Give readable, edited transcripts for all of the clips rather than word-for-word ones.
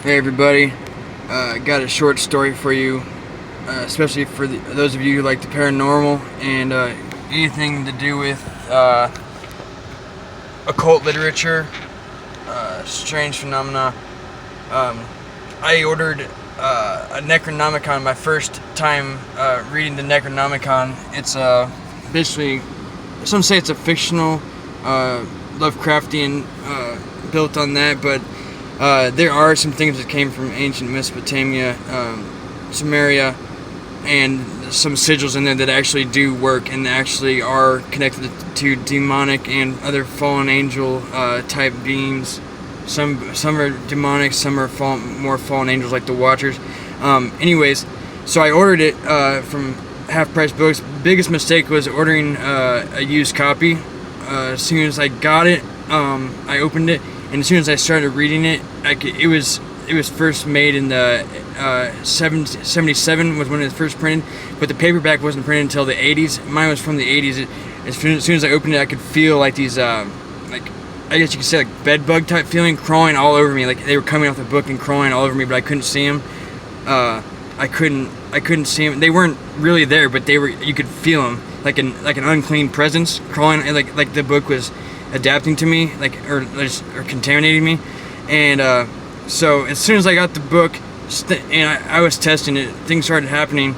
Hey everybody, got a short story for you, especially for those of you who like the paranormal and anything to do with occult literature, strange phenomena. I ordered a Necronomicon, my first time reading the Necronomicon. It's basically, some say it's a fictional, Lovecraftian, built on that, but there are some things that came from ancient Mesopotamia, Sumeria, and some sigils in there that actually do work and actually are connected to demonic and other fallen angel type beings. Some are demonic, some are more fallen angels like the Watchers. Anyways, so I ordered it from Half Price Books. Biggest mistake was ordering a used copy. As soon as I got it, I opened it, and as soon as I started reading it, it was first made in the 77 was when it was first printed, but the paperback wasn't printed until the 80s. Mine was from the 80s. As soon as I opened it, I could feel like these like, I guess you could say, like bed bug type feeling crawling all over me, like they were coming off the book and crawling all over me, but I couldn't see them. I couldn't see them. They weren't really there, but they were. You could feel them, like an unclean presence crawling, and like the book was adapting to me, or contaminating me. And so as soon as I got the book, and I was testing it, things started happening.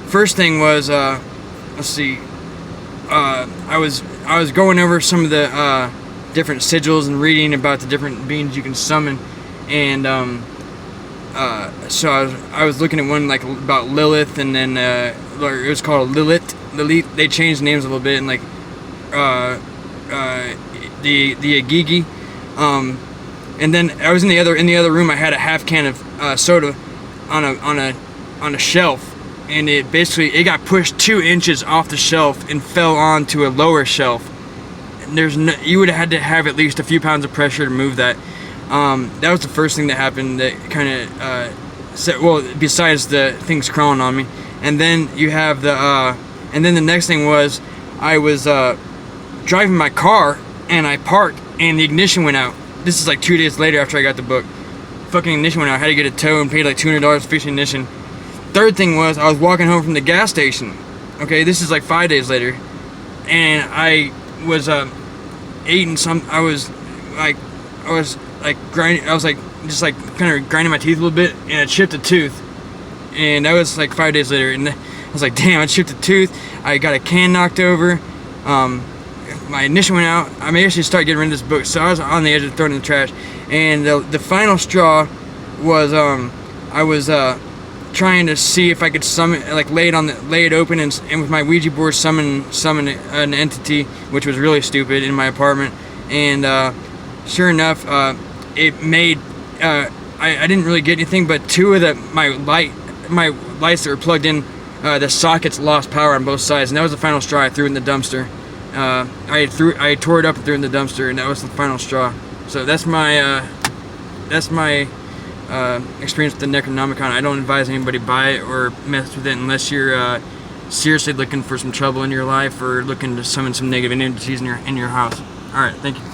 First thing was, let's see, I was going over some of the different sigils and reading about the different beings you can summon, and so I was looking at one like about Lilith, and then it was called Lilith. They changed names a little bit, and like the Agigi. And then I was in the other room. I had a half can of soda on a shelf, and it got pushed 2 inches off the shelf and fell onto a lower shelf. And you would have had to have at least a few pounds of pressure to move that. That was the first thing that happened that kind of besides the things crawling on me. And then you have and then the next thing was, I was driving my car and I parked and the ignition went out. This is like 2 days later after I got the book. Fucking ignition went out. I had to get a tow and paid like $200 to fix the ignition. Third thing was, I was walking home from the gas station. Okay, this is like 5 days later, and I was eating some. I was grinding. I was just kind of grinding my teeth a little bit, and I chipped a tooth. And that was like 5 days later, and I was like, damn, I chipped a tooth. I got a can knocked over. My ignition went out. I may actually start getting rid of this book, so I was on the edge of throwing it in the trash. And the final straw was I was trying to see if I could summon, like lay it open and with my Ouija board summon an entity, which was really stupid, in my apartment. And sure enough, it made I didn't really get anything, but two of my lights that were plugged in, the sockets lost power on both sides, and that was the final straw. I threw it in the dumpster. I tore it up and threw it in the dumpster, and that was the final straw. So that's my experience with the Necronomicon. I don't advise anybody buy it or mess with it unless you're seriously looking for some trouble in your life or looking to summon some negative entities in your house. All right, thank you.